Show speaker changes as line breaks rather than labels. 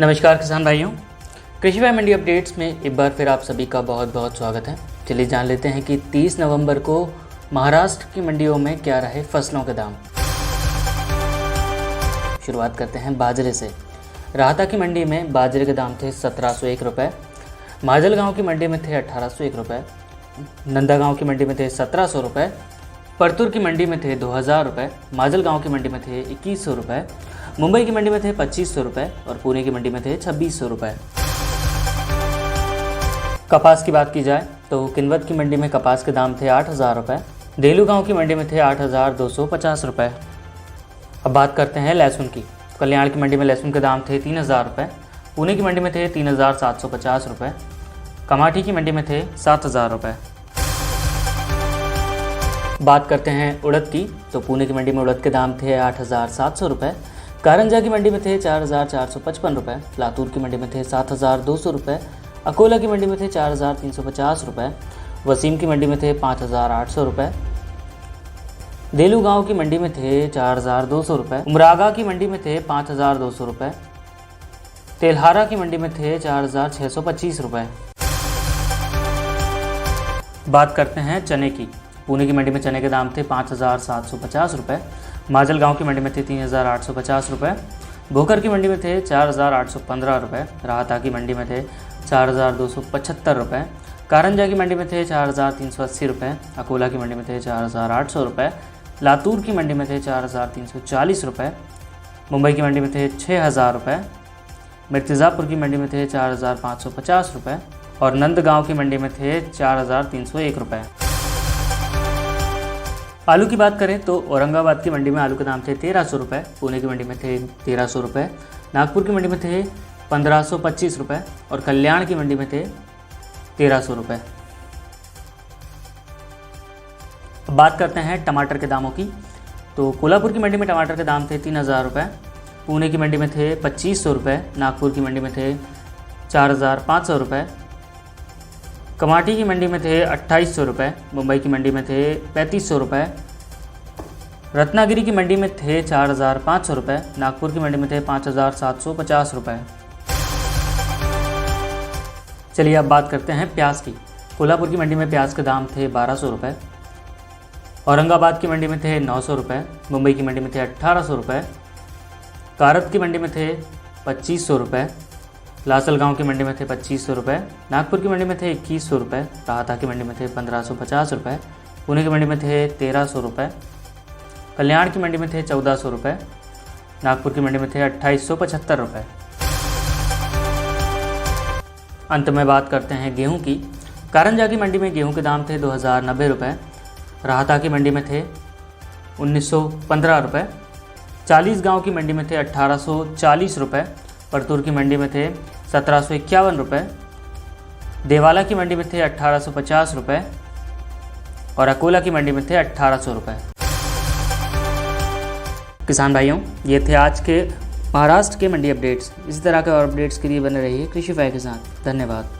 नमस्कार किसान भाइयों, कृषि भाई मंडी अपडेट्स में एक बार फिर आप सभी का बहुत बहुत स्वागत है। चलिए जान लेते हैं कि 30 नवंबर को महाराष्ट्र की मंडियों में क्या रहे फसलों के दाम। शुरुआत करते हैं बाजरे से। राहता की मंडी में बाजरे के दाम थे 1701 रुपये, माजलगांव की मंडी में थे 1801 रुपये, नंदागांव की मंडी में थे 1700 रुपये, परतूर की मंडी में थे 2000 रुपये, माजलगांव की मंडी में थे 2100 रुपये, मुंबई की मंडी में थे 2500 रुपये और पुणे की मंडी में थे 2600 रुपये। कपास की बात की जाए तो किन्वत की मंडी में कपास के दाम थे 8000 रुपये, देलू गांव की मंडी में थे 8250 रुपये। अब बात करते हैं लहसुन की। कल्याण की मंडी में लहसुन के दाम थे 3000 रुपये, पुणे की मंडी में थे 3750 रुपये, कमाठी की मंडी में थे 7000 रुपये। बात करते हैं उड़द की तो पुणे की मंडी में उड़द के दाम थे 8700 रुपये, कारंजा की मंडी में थे 4455 रुपये, लातूर की मंडी में थे 7200 रुपये, अकोला की मंडी में थे 4350 रुपये, वसीम की मंडी में थे 5800 रुपये, देलू गांव की मंडी में थे 4200 रुपये, उमरागा की मंडी में थे 5200 रुपये, तेलहारा की मंडी में थे 4625 रुपये। बात करते हैं चने की। पुणे की मंडी में चने के दाम थे 5750 रुपये, माजलगांव की मंडी में थे 3850 रुपये, भोकर की मंडी में थे 4815 रुपये, राहता की मंडी में थे 4275 रुपये, कारंजा की मंडी में थे 4380 रुपये, अकोला की मंडी में थे 4800 रुपये, लातूर की मंडी में थे 4340 रुपये, मुंबई की मंडी में थे 6000 रुपये, मिर्तिज़ापुर की मंडी में थे 4550 रुपये और नंदगांव की मंडी में थे 4301 रुपये। आलू की बात करें तो औरंगाबाद की मंडी में आलू के दाम थे 1300 रुपये, पुणे की मंडी में थे 1300 रुपये, नागपुर की मंडी में थे 1525 रुपये और कल्याण की मंडी में थे 1300 रुपये। अब बात करते हैं टमाटर के दामों की। तो कोल्हापुर की मंडी में टमाटर के दाम थे 3000 रुपये, पुणे की मंडी में थे 2500 रुपये, नागपुर की मंडी में थे 4500 रुपये, कमाठी की मंडी में थे 2800 रुपये, मुंबई की मंडी में थे 3500 रुपये, रत्नागिरी की मंडी में थे 4500 रुपये, नागपुर की मंडी में थे 5750 रुपये। चलिए अब बात करते हैं प्याज की। कोल्हापुर की मंडी में प्याज के दाम थे 1200 रुपये, औरंगाबाद की मंडी में थे 900 रुपये, मुंबई की मंडी में थे 1800 रुपये, कारत की मंडी में थे 2500 रुपये, लासलगांव की मंडी में थे 2500 रुपये, नागपुर की मंडी में थे 2100 रुपये, राहता की मंडी में थे 1550 रुपये, पुणे की मंडी में थे 1300 रुपये, कल्याण की मंडी में थे 1400 रुपये, नागपुर की मंडी में थे 2875 रुपये। अंत में बात करते हैं गेहूं की। कारंजा की मंडी में गेहूं के दाम थे 2090 रुपये, राहता की मंडी में थे 1915 रुपये, 40 गाँव की मंडी में थे 1840 रुपये, परतूर की मंडी में थे 1751 रुपये, देवाला की मंडी में थे 1850 रुपये और अकोला की मंडी में थे 1800 रुपये। किसान भाइयों, ये थे आज के महाराष्ट्र के मंडी अपडेट्स। इसी तरह के और अपडेट्स के लिए बने रहिए कृषि भाई के साथ। धन्यवाद।